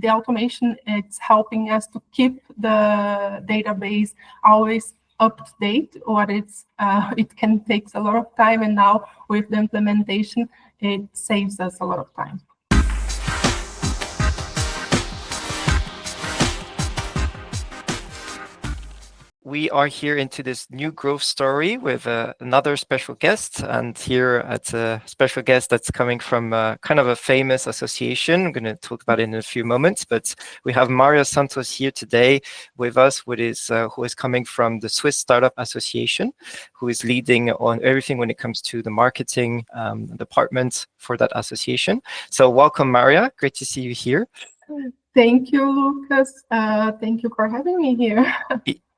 the automation, it's helping us to keep the database always up to date, or it can take a lot of time, and now with the implementation, it saves us a lot of time. We are here into this new growth story with another special guest, and here it's a special guest that's coming from kind of a famous association. I'm going to talk about it in a few moments, but we have Mario Santos here today with us, who is coming from the Swiss Startup Association, who is leading on everything when it comes to the marketing department for that association. So welcome, Maria. Great to see you here. Thank you, Lucas. Thank you for having me here.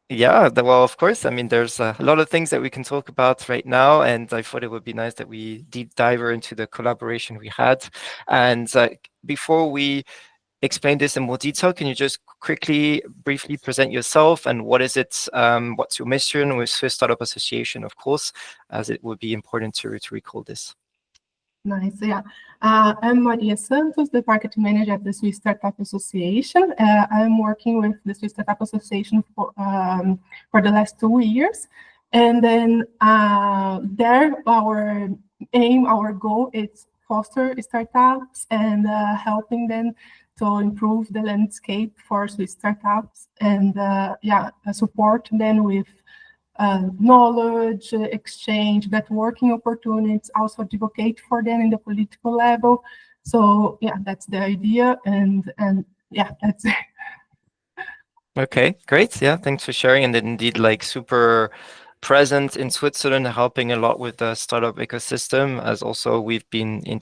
Yeah, well, of course. I mean, there's a lot of things that we can talk about right now, and I thought it would be nice that we deep dive into the collaboration we had. And before we explain this in more detail, can you just briefly present yourself and what is it? What's your mission with Swiss Startup Association, of course, as it would be important to recall this. Nice, yeah. I'm Maria Santos, the marketing manager at the Swiss Startup Association. I'm working with the Swiss Startup Association for the last 2 years. And then there, our aim, our goal is foster startups and helping them to improve the landscape for Swiss startups and support them with knowledge exchange, networking opportunities, also advocate for them in the political level. So yeah, that's the idea, and yeah, that's it. Okay, great. Yeah, thanks for sharing. And indeed, like super present in Switzerland, helping a lot with the startup ecosystem, as also we've been in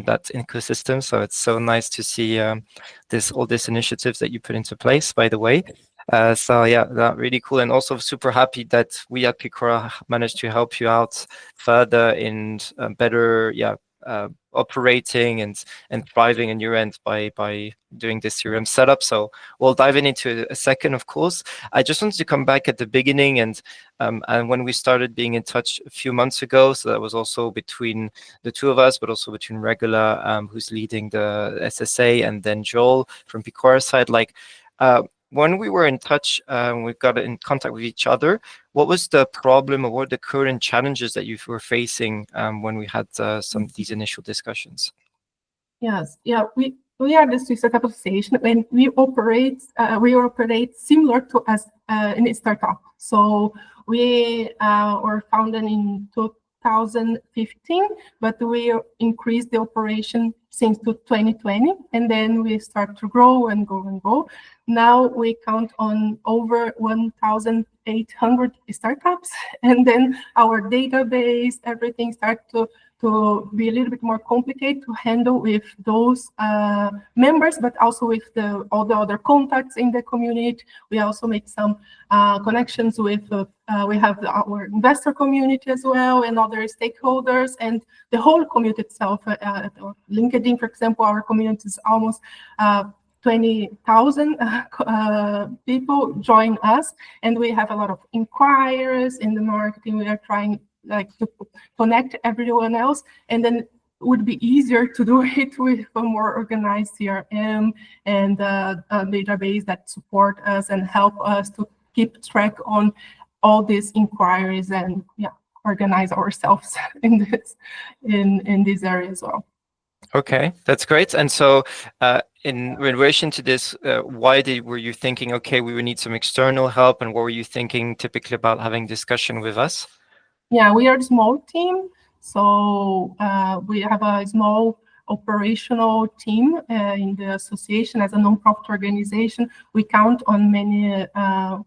that ecosystem. So it's so nice to see all these initiatives that you put into place, by the way. So yeah, that's really cool, and also super happy that we at Peakora managed to help you out further in better, operating and thriving in your end by doing this CRM setup. So we'll dive into a second, of course. I just wanted to come back at the beginning and when we started being in touch a few months ago. So that was also between the two of us, but also between Regula, who's leading the SSA, and then Joel from Peakora side. Like when we were in touch, we got in contact with each other. What was the problem, or what were the current challenges that you were facing when we had some of these initial discussions? Yes, yeah, we are the Swiss Startup Association, and we operate similar to us in a startup. So we were founded in 2015, but we increased the operation since 2020, and then we start to grow and go and go. Now we count on over 1,800 startups, and then our database, everything starts to be a little bit more complicated to handle with those members, but also with all the other contacts in the community. We also make some connections with, we have our investor community as well, and other stakeholders, and the whole community itself. LinkedIn, for example, our community is almost 20,000 people join us, and we have a lot of inquiries in the marketing. We are trying to connect everyone else, and then it would be easier to do it with a more organized CRM and a database that support us and help us to keep track on all these inquiries and organize ourselves in this area as well. Okay, that's great. And so in relation to this, why were you thinking, okay, we would need some external help, and what were you thinking typically about having discussion with us? Yeah, we are a small team, so we have a small operational team in the association. As a non-profit organization, we count on many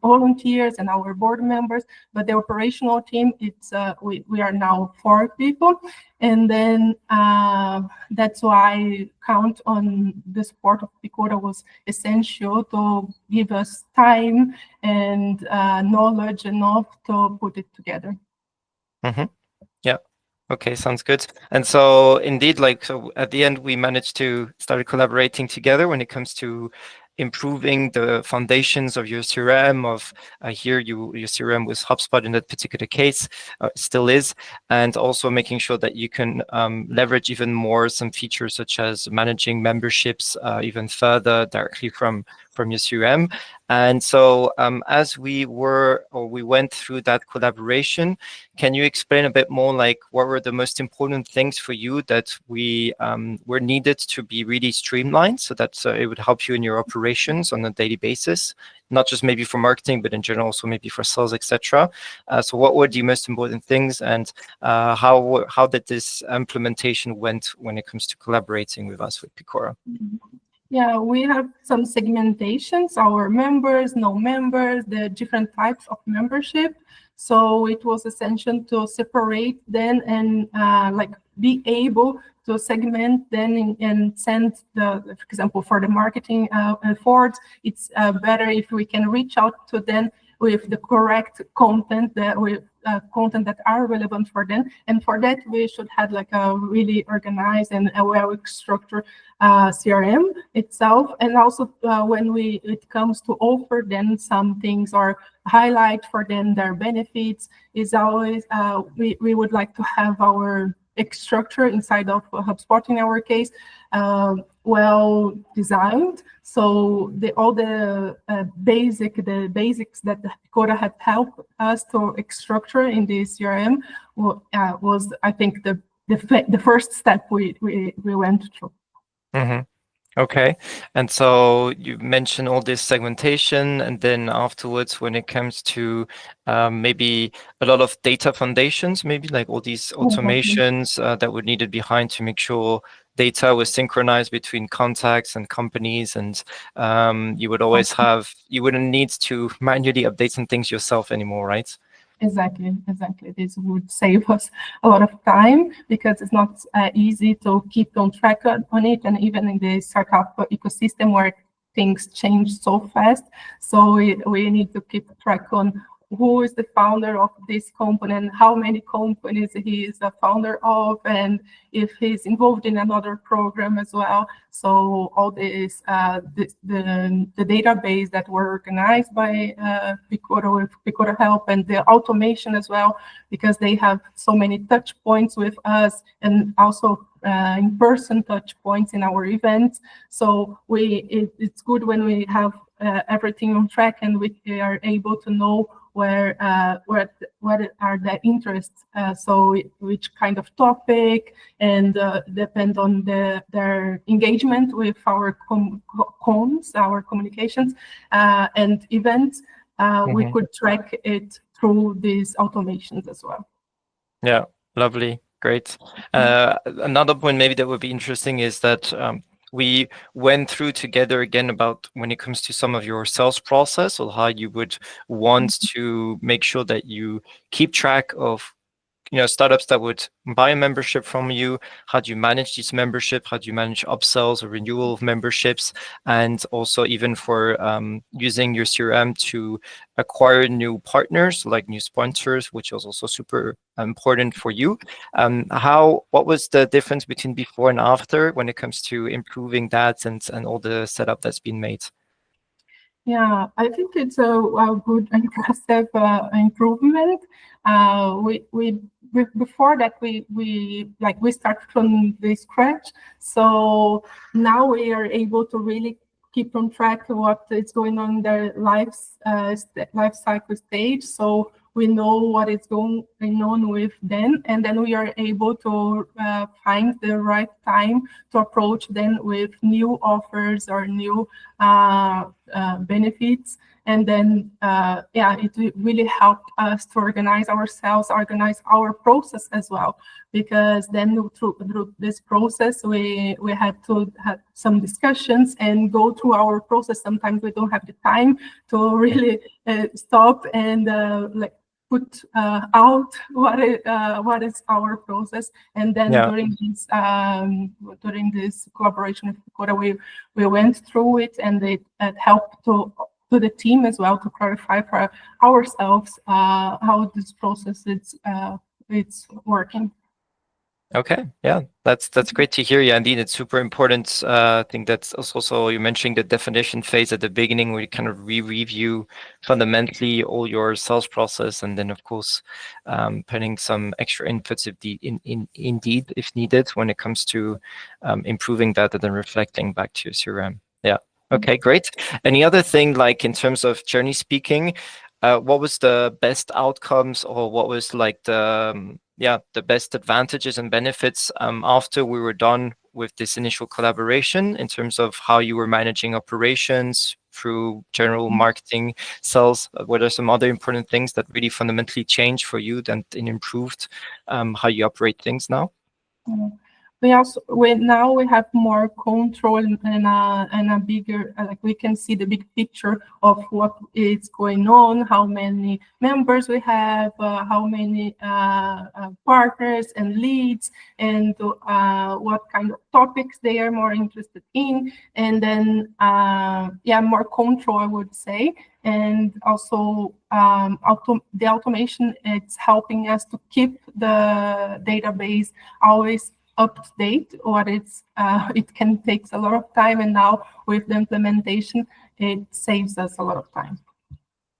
volunteers and our board members, but the operational team, we are now 4 people, and then that's why count on the support of Peakora was essential to give us time and knowledge enough to put it together. Mm-hmm. Yeah. Okay, sounds good. And so indeed, so at the end, we managed to start collaborating together when it comes to improving the foundations of your CRM. Of here, your CRM was HubSpot in that particular case, still is, and also making sure that you can leverage even more some features such as managing memberships even further directly from your CRM. And so as we went through that collaboration, can you explain a bit more like what were the most important things for you that were needed to be really streamlined so that it would help you in your operations on a daily basis, not just maybe for marketing, but in general also maybe for sales, etc. So what were the most important things, and how did this implementation went when it comes to collaborating with us with Peakora? Yeah, we have some segmentations, our members, no members, the different types of membership. So it was essential to separate them and like be able to segment them and send for example, for the marketing efforts, it's better if we can reach out to them with the correct content content that are relevant for them. And for that, we should have like a really organized and a well-structured CRM itself. And also when it comes to offer them some things or highlight for them their benefits, is always we would like to have our structure inside of HubSpot in our case well designed. So all the basics that Peakora had helped us to structure in the CRM was, I think, the first step we went through. Mm-hmm. Okay, and so you mentioned all this segmentation, and then afterwards, when it comes to maybe a lot of data foundations, maybe like all these automations that were needed behind to make sure data was synchronized between contacts and companies, and you would always you wouldn't need to manually update some things yourself anymore, right? Exactly. This would save us a lot of time because it's not easy to keep on track on it, and even in the startup ecosystem where things change so fast. So we need to keep track on who is the founder of this company and how many companies he is a founder of, and if he's involved in another program as well. So all this, the database that were organized by Peakora with Peakora help, and the automation as well, because they have so many touch points with us, and also in-person touch points in our events. So it's good when we have everything on track and we are able to know what are the interests, so which kind of topic, and depend on their engagement with our comms, our communications and events. We could track it through these automations as well. Yeah, lovely, great. Another point maybe that would be interesting is that we went through together again about when it comes to some of your sales process, or how you would want to make sure that you keep track of startups that would buy a membership from you. How do you manage this membership? How do you manage upsells or renewal of memberships? And also even for using your CRM to acquire new partners, like new sponsors, which was also super important for you. What was the difference between before and after when it comes to improving that and all the setup that's been made? Yeah, I think it's a good, impressive improvement. Before that we start from the scratch. So now we are able to really keep on track of what is going on in their life cycle stage. So we know what is going on with them, and then we are able to find the right time to approach them with new offers or new benefits. And then, it really helped us to organize ourselves, organize our process as well. Because then through this process, we had to have some discussions and go through our process. Sometimes we don't have the time to really stop and put out what is our process. And then during this collaboration with Peakora, we went through it, and it helped to the team as well to clarify for ourselves how this process is it's working. Okay, yeah, that's great to hear. Yeah, indeed, it's super important. I think that's also you mentioning the definition phase at the beginning, where you kind of review fundamentally all your sales process, and then of course, putting some extra inputs if indeed if needed when it comes to improving that and then reflecting back to your CRM. Yeah. Okay, great. Any other thing like in terms of journey speaking? What was the best outcomes, or what was like the best advantages and benefits after we were done with this initial collaboration in terms of how you were managing operations through general marketing, sales? What are some other important things that really fundamentally changed for you and improved how you operate things now? Mm. We have more control and a bigger, like we can see the big picture of what is going on, how many members we have, how many partners and leads, and what kind of topics they are more interested in, and then more control, I would say. And also the automation, it's helping us to keep the database always up to date, or it can take a lot of time, and now with the implementation it saves us a lot of time.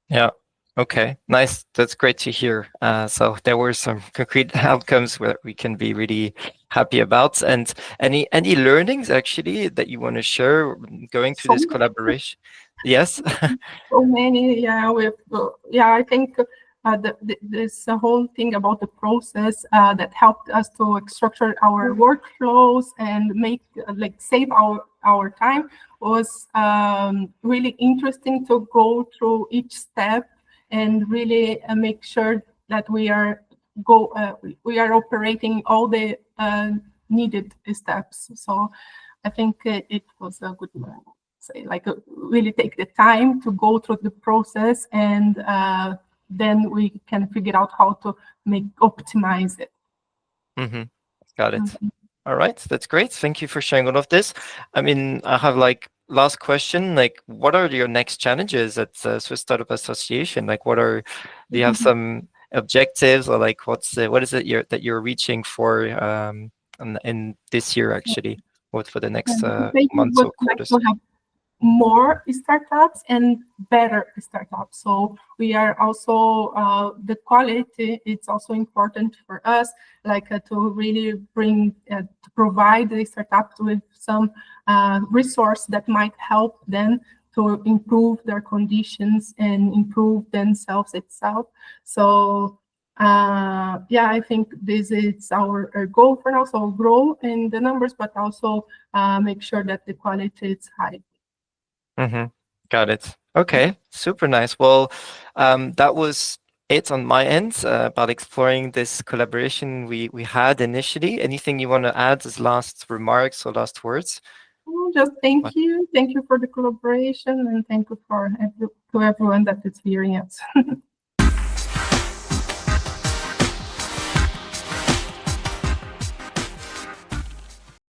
Yeah. Okay, nice. That's great to hear. So there were some concrete outcomes where we can be really happy about. And any learnings actually that you want to share going through this collaboration? Yes. So many, I think this whole thing about the process that helped us to structure our workflows and make save our time was really interesting to go through each step and really make sure that we are operating all the needed steps. So I think it was a good learning. Say, really take the time to go through the process, and then we can figure out how to optimize it. Mm-hmm. Got it. All right, that's great. Thank you for sharing all of this. I mean, I have last question, what are your next challenges at Swiss Startup Association? Do you have some objectives, or what is it that you're reaching for in this year actually, or for the next months or quarters? Like to have more startups and better startups. So we are also the quality. It's also important for us, to really to provide the startups with some resource that might help them to improve their conditions and improve themselves itself. So I think this is our goal for now. So grow in the numbers, but also make sure that the quality is high. Mm-hmm. Got it. Okay, super nice. Well, that was it on my end about exploring this collaboration we had initially. Anything you want to add as last remarks or last words? Just thank you for the collaboration, and thank you to everyone that is hearing us.